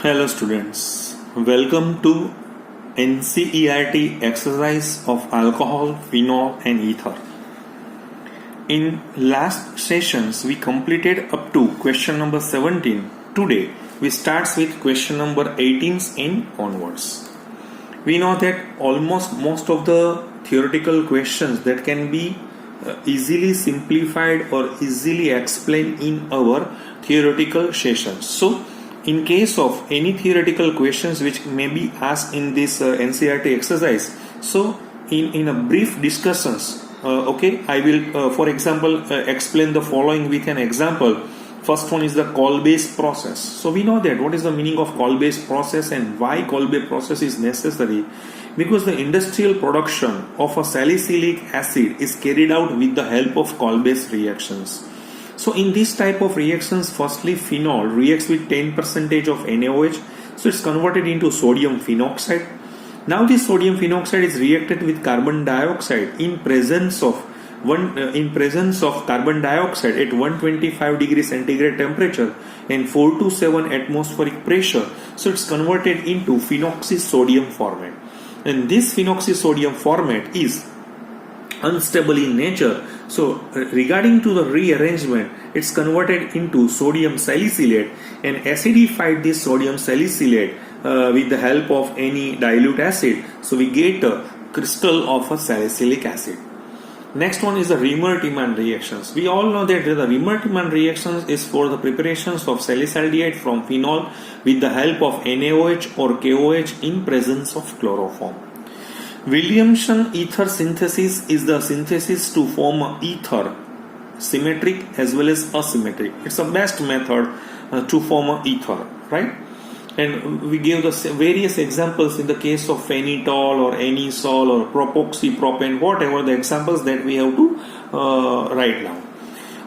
Hello students, welcome to NCERT exercise of alcohol, phenol and ether. In last sessions we completed up to question number 17. Today we start with question number 18 and onwards. We know that almost most of the theoretical questions that can be easily simplified or easily explained in our theoretical sessions. So in case of any theoretical questions which may be asked in this NCERT exercise, so in a brief discussions, I will for example explain the following with an example. First one is the Kolbe's process. So we know that what is the meaning of Kolbe's process and why Kolbe process is necessary, because the industrial production of a salicylic acid is carried out with the help of Kolbe's reactions. So in this type of reactions, firstly phenol reacts with 10% of NaOH, so it's converted into sodium phenoxide. Now this sodium phenoxide is reacted with carbon dioxide in presence of carbon dioxide at 125 degrees centigrade temperature and 4 to 7 atmospheric pressure. So it's converted into phenoxysodium format, and this phenoxysodium format is unstable in nature. So regarding to the rearrangement, it's converted into sodium salicylate and acidified this sodium salicylate with the help of any dilute acid. So we get a crystal of a salicylic acid. Next one is the Reamer-Tiemann reactions. We all know that the Reamer-Tiemann reactions is for the preparations of salicyliate from phenol with the help of NaOH or KOH in presence of chloroform. Williamson ether synthesis is the synthesis to form a ether, symmetric as well as asymmetric. It's the best method to form a ether, right? And we give the various examples in the case of phenitol or anisole or propoxy, propane, whatever the examples that we have to write down.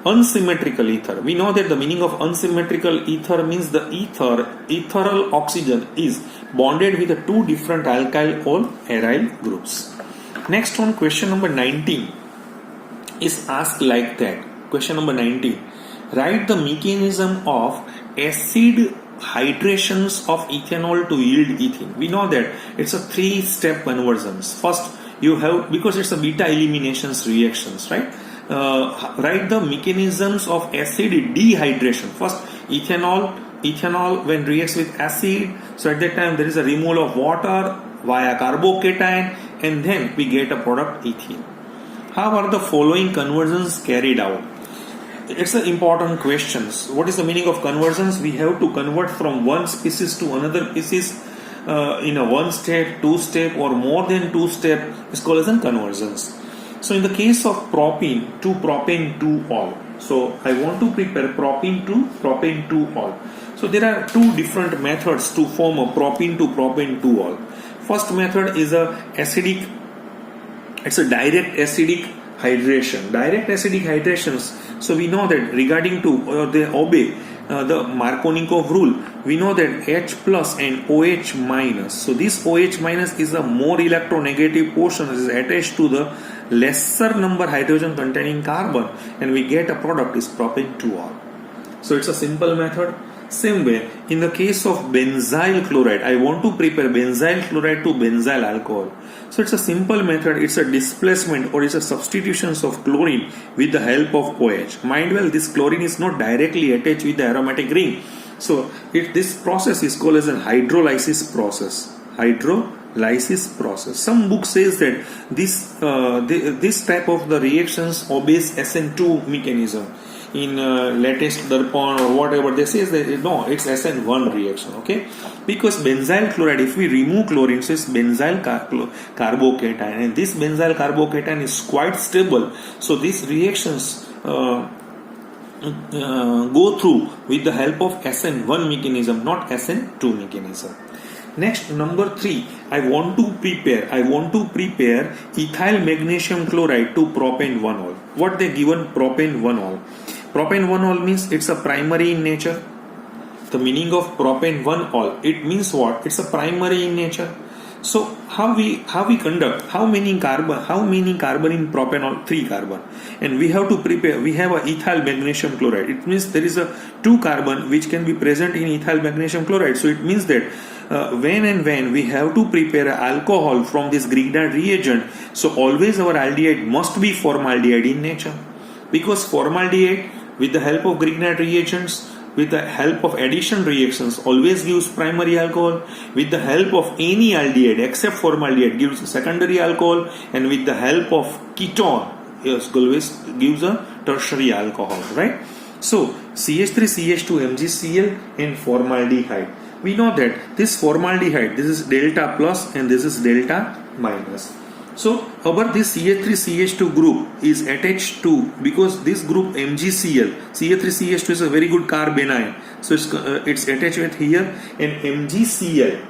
Unsymmetrical ether. We know that the meaning of unsymmetrical ether means the ethereal oxygen is bonded with the two different alkyl or aryl groups. Next one, question number 19 is asked like that. Question number 19. Write the mechanism of acid hydrations of ethanol to yield ethene. We know that it's a 3-step conversions. First you have, because it's a beta eliminations reactions, right? Write the mechanisms of acid dehydration. First, ethanol when reacts with acid, so at that time there is a removal of water via carbocation, and then we get a product ethene. How are the following conversions carried out? It's an important questions. What is the meaning of conversions? We have to convert from one species to another species in a 1-step, 2-step or more than 2-step is called as conversions. So in the case of propene to propane 2-ol, so I want to prepare propene to propane 2-ol. So there are two different methods to form a propene to propane 2-ol. First method is it's a direct acidic hydration. Direct acidic hydrations. So we know that regarding to they obey the Markovnikov rule. We know that H plus and OH minus. So this OH minus is a more electronegative portion is attached to the lesser number hydrogen containing carbon, and we get a product is propane 2-ol. So it's a simple method. Same way, in the case of benzyl chloride, I want to prepare benzyl chloride to benzyl alcohol. So it's a simple method. It's a displacement or it's a substitutions of chlorine with the help of OH. Mind well, this chlorine is not directly attached with the aromatic ring. So this process is called as a hydrolysis process. Hydrolysis process. Some book says that this type of the reactions obeys SN2 mechanism. In latest Darpan or whatever they say that no, it's SN1 reaction, okay? Because benzyl chloride, if we remove chlorine, so it's benzyl carbocation, and this benzyl carbocation is quite stable. So these reactions go through with the help of SN1 mechanism, not SN2 mechanism. Next, number 3, I want to prepare ethyl magnesium chloride to propane 1-ol. What they given? Propane 1-ol. Propane 1-ol means it's a primary in nature. The meaning of propane 1-ol, it means what? It's a primary in nature. So how we conduct, how many carbon in propanol? 3 carbon, and we have to prepare, we have a ethyl magnesium chloride. It means there is a 2 carbon which can be present in ethyl magnesium chloride. So it means that when we have to prepare alcohol from this Grignard reagent, so always our aldehyde must be formaldehyde in nature, because formaldehyde with the help of Grignard reagents, with the help of addition reactions, always gives primary alcohol. With the help of any aldehyde except formaldehyde gives secondary alcohol, and with the help of ketone, yes, always gives a tertiary alcohol, right? So CH3CH2 MgCl and formaldehyde. We know that this formaldehyde, this is delta plus and this is delta minus. So our this CH3CH2 group is attached to, because this group MgCl, CH3CH2 is a very good carbanion, so it's attached with here, and MgCl,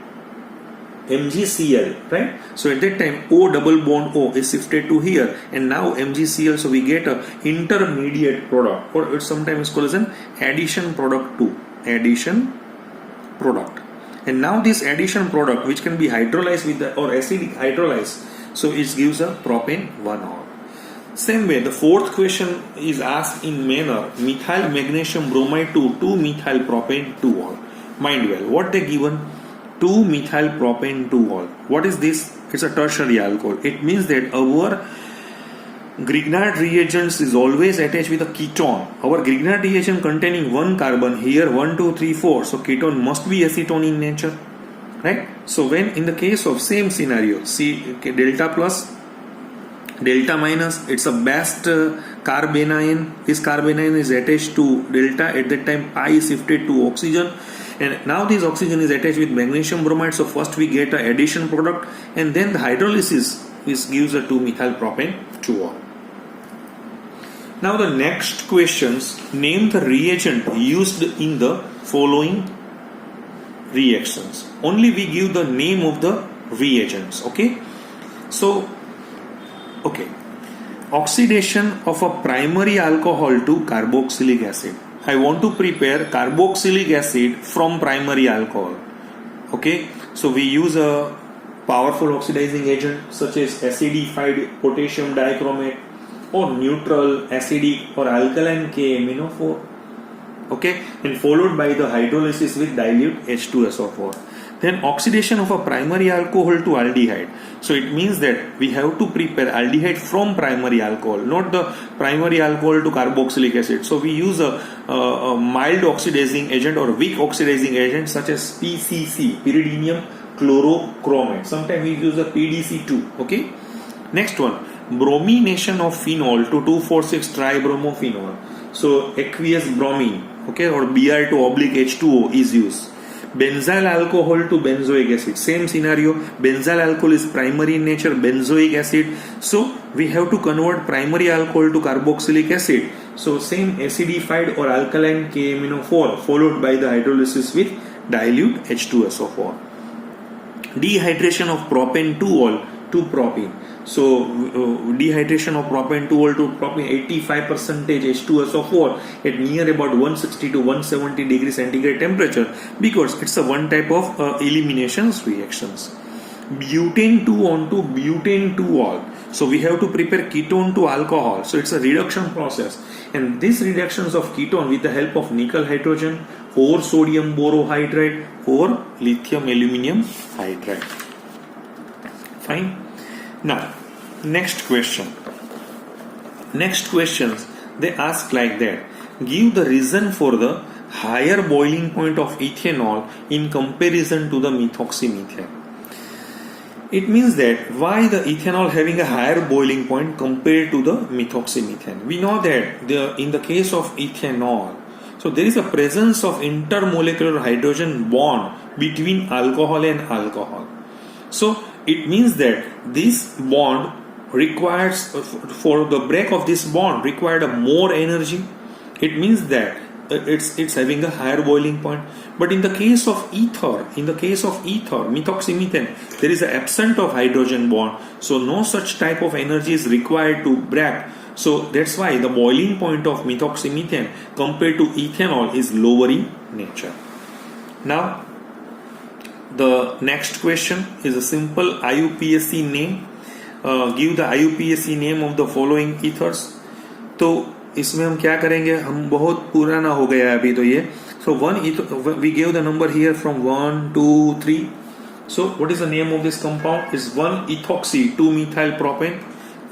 right? So at that time O double bond O is shifted to here, and now MgCl, so we get a intermediate product, or it's sometimes called as an addition product too, addition product. And now this addition product, which can be hydrolyzed with the, or acidic hydrolyzed, so it gives a propane 1-ol. Same way, the fourth question is asked in manner methyl magnesium bromide to 2-methyl propane 2-ol. Mind well, what they given? 2-methyl propane 2-ol. What is this? It's a tertiary alcohol. It means that our Grignard reagents is always attached with a ketone. Our Grignard reagent containing 1 carbon, here 1, 2, 3, 4. So ketone must be acetone in nature, right? So when in the case of same scenario, see, delta plus, delta minus, it's a best carbanion. This carbanion is attached to delta. At that time pi is shifted to oxygen, and now this oxygen is attached with magnesium bromide. So first we get an addition product, and then the hydrolysis gives a 2-methyl propane 2-ol. Now the next questions, name the reagent used in the following reactions. Only we give the name of the reagents, okay? So, okay, oxidation of a primary alcohol to carboxylic acid. I want to prepare carboxylic acid from primary alcohol, okay? So we use a powerful oxidizing agent such as acidified potassium dichromate, or neutral, acidic or alkaline KMnO4, okay, and followed by the hydrolysis with dilute H2SO4. Then oxidation of a primary alcohol to aldehyde. So it means that we have to prepare aldehyde from primary alcohol, not the primary alcohol to carboxylic acid. So we use a mild oxidizing agent or weak oxidizing agent such as PCC, pyridinium chlorochromate. Sometimes we use a PDC2, okay. Next one, bromination of phenol to 2,4,6-tribromophenol. So aqueous bromine, okay, or Br2/H2O is used. Benzyl alcohol to benzoic acid. Same scenario. Benzyl alcohol is primary in nature, benzoic acid. So we have to convert primary alcohol to carboxylic acid. So same acidified or alkaline KMnO4 followed by the hydrolysis with dilute H2SO4. Dehydration of propane 2-ol to propene. So dehydration of propane 2-ol to propene, 85% H2SO4 at near about 160 to 170 degrees centigrade temperature, because it's a one type of eliminations reactions. Butane 2 onto butane 2-ol. So we have to prepare ketone to alcohol. So it's a reduction process, and these reductions of ketone with the help of nickel hydrogen or sodium borohydride or lithium aluminium hydride. Fine. Now, next question. Next questions, they ask like that. Give the reason for the higher boiling point of ethanol in comparison to the methoxymethane. It means that why the ethanol having a higher boiling point compared to the methoxymethane. We know that in the case of ethanol, so there is a presence of intermolecular hydrogen bond between alcohol and alcohol. So it means that this bond requires, for the break of this bond required a more energy. It means that it's having a higher boiling point. But in the case of ether, methoxymethane, there is an absence of hydrogen bond, so no such type of energy is required to break. So that's why the boiling point of methoxymethane compared to ethanol is lower in nature. Now The next question is a simple IUPAC name. Give the IUPAC name of the following ethers. तो इसमें हम क्या करेंगे, हम बहुत पुराना हो गया है अभी तो ये. So we gave the number here from 1, 2, 3. So what is the name of this compound? Is 1-ethoxy 2-methyl propane.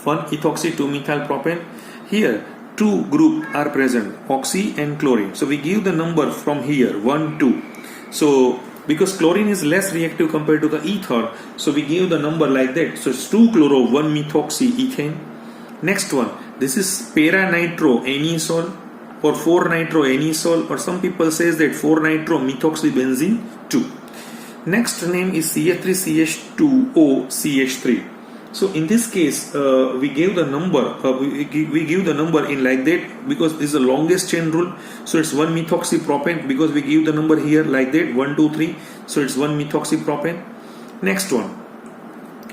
1-ethoxy 2-methyl propane. Here two group are present, oxy and chlorine. So we give the number from here 1, 2. So because chlorine is less reactive compared to the ether, so we give the number like that. So it's 2-chloro 1-methoxy ethane. Next one, this is para-nitro-anisole or 4-nitro-anisole, or some people says that 4-nitro-methoxybenzene 2. Next name is CH3CH2OCH3. So in this case, we give the number. We give the number in like that because this is the longest chain rule. So it's 1-methoxypropane because we give the number here like that 1, 2, 3. So it's 1-methoxypropane. Next one.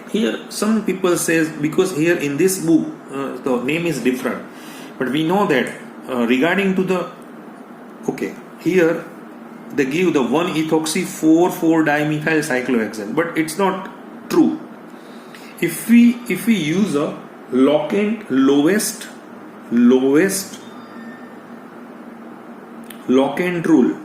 Here some people says because here in this book the name is different, but we know that regarding to the here they give the 1-ethoxy 4,4-dimethyl cyclohexane, but it's not true. If we use a locant lowest locant rule,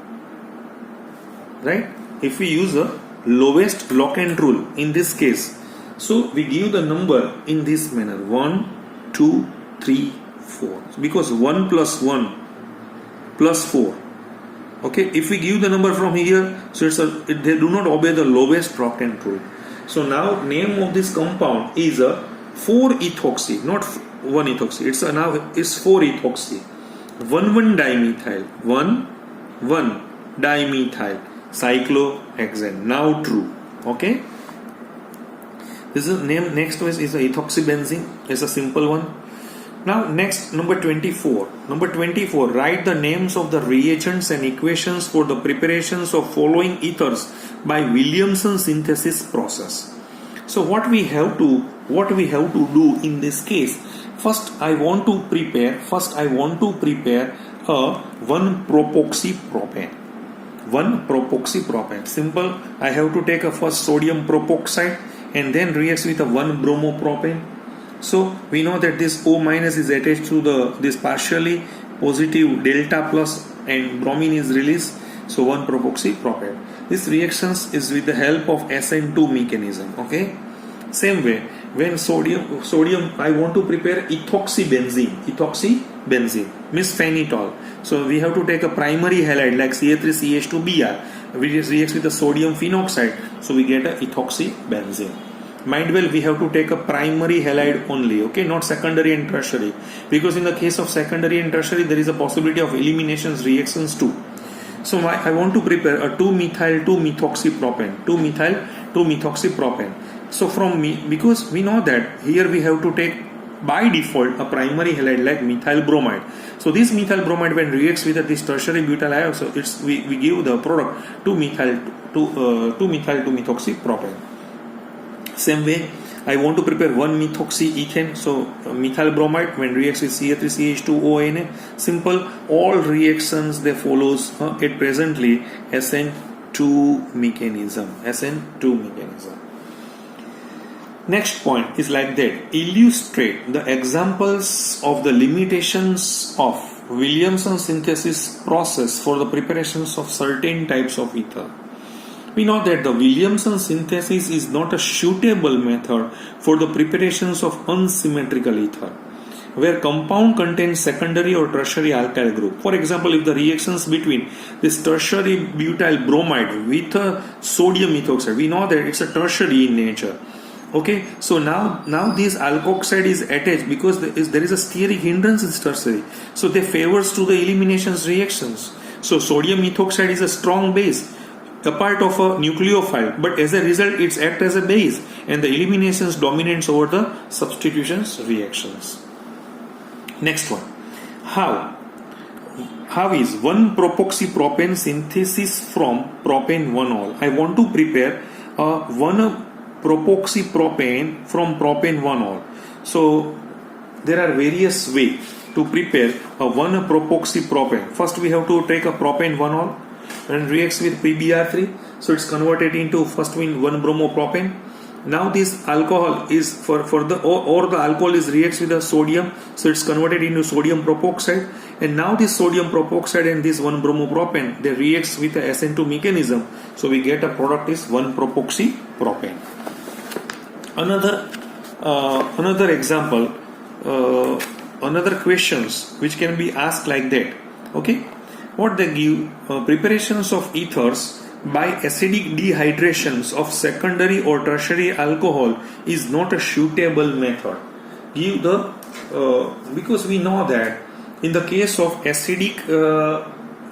right? If we use a lowest locant rule in this case, so we give the number in this manner 1, 2, 3, 4, because 1 plus 1 plus 4. Okay, if we give the number from here, so they do not obey the lowest locant rule. So now name of this compound is a 4-ethoxy, not 1-ethoxy. It's 4-ethoxy 1,1-dimethyl 1,1-dimethyl cyclohexane. Now true. Okay. This is name. Next one is a ethoxybenzene. It's a simple one. Now next, number 24. Number 24. Write the names of the reagents and equations for the preparations of following ethers by Williamson synthesis process. So what we have to do in this case? First, I want to prepare a 1-propoxypropane. 1-propoxypropane. Simple. I have to take a first sodium propoxide and then reacts with a 1-bromopropane. So we know that this O minus is attached to this partially positive delta plus and bromine is released. So 1-propoxypropane. This reactions is with the help of SN2 mechanism. Okay. Same way, when sodium I want to prepare ethoxybenzene means phenetol. So we have to take a primary halide like CH3CH2Br, which reacts with the sodium phenoxide. So we get a ethoxybenzene. Mind well, we have to take a primary halide only, okay, not secondary and tertiary, because in the case of secondary and tertiary there is a possibility of eliminations reactions too. So I want to prepare a 2-methyl-2-methoxypropane. So because we know that here we have to take by default a primary halide like methyl bromide. So this methyl bromide when reacts with this tertiary butyl ion, so we give the product 2-methyl-2-methoxypropane. Same way, I want to prepare 1-methoxyethane. So methyl bromide when reacts with CH3CH2ONA. Simple. All reactions they follows at presently SN2 mechanism. Next point is like that. Illustrate the examples of the limitations of Williamson synthesis process for the preparations of certain types of ether. We know that the Williamson synthesis is not a suitable method for the preparations of unsymmetrical ether, where compound contains secondary or tertiary alkyl group. For example, if the reactions between this tertiary butyl bromide with a sodium ethoxide, we know that it's a tertiary in nature. Okay, so now this alkoxide is attached because there is a steric hindrance in tertiary. So they favors to the eliminations reactions. So sodium ethoxide is a strong base, a part of a nucleophile, but as a result it acts as a base and the eliminations dominates over the substitutions reactions. Next one. How is 1-propoxypropane synthesis from propane 1-ol? I want to prepare a 1-propoxypropane from propane 1-ol. So there are various ways to prepare a 1-propoxypropane. First we have to take a propane 1-ol. and reacts with PbR3. So it's converted into first 1-bromopropane. Now this alcohol is for the or the alcohol is reacts with the sodium, so it's converted into sodium propoxide. And now this sodium propoxide and this 1-bromopropane, they reacts with the SN2 mechanism, so we get a product is 1-propoxypropane. Another example, another questions which can be asked like that. Okay, what they give preparations of ethers by acidic dehydrations of secondary or tertiary alcohol is not a suitable method. Give the because we know that in the case of acidic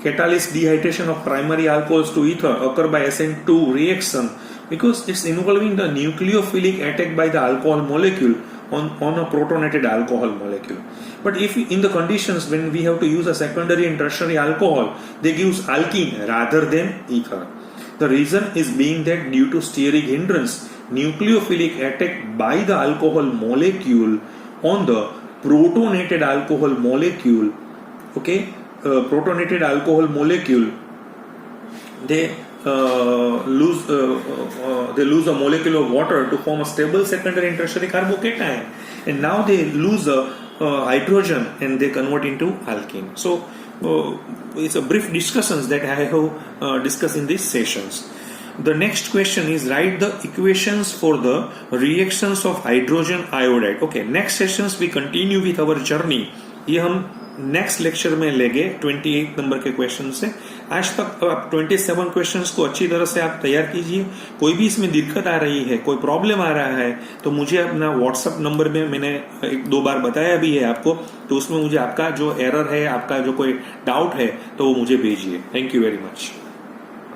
catalyst dehydration of primary alcohols to ether occur by SN2 reaction, because it's involving the nucleophilic attack by the alcohol molecule on a protonated alcohol molecule. But if in the conditions when we have to use a secondary and tertiary alcohol, they use alkene rather than ether. The reason is being that due to steric hindrance, nucleophilic attack by the alcohol molecule on the protonated alcohol molecule, protonated alcohol molecule, they lose a molecule of water to form a stable secondary and tertiary carbocation, and now they lose a hydrogen and they convert into alkene. So it's a brief discussions that I have discussed in these sessions. The next question is write the equations for the reactions of hydrogen iodide. Okay, next sessions we continue with our journey. ये हम next lecture में लेंगे 28 number के question से. आज तक आप 27 questions को अच्छी तरह से आप तैयार कीजिए. कोई भी इसमें दिक्कत आ रही है, कोई प्रॉब्लम आ रहा है, तो मुझे अपना व्हाट्सएप नंबर में मैंने 1-2 बार बताया भी है आपको, तो उसमें मुझे आपका जो एरर है, आपका जो कोई डाउट है, तो वो मुझे भेजिए. Thank you very much.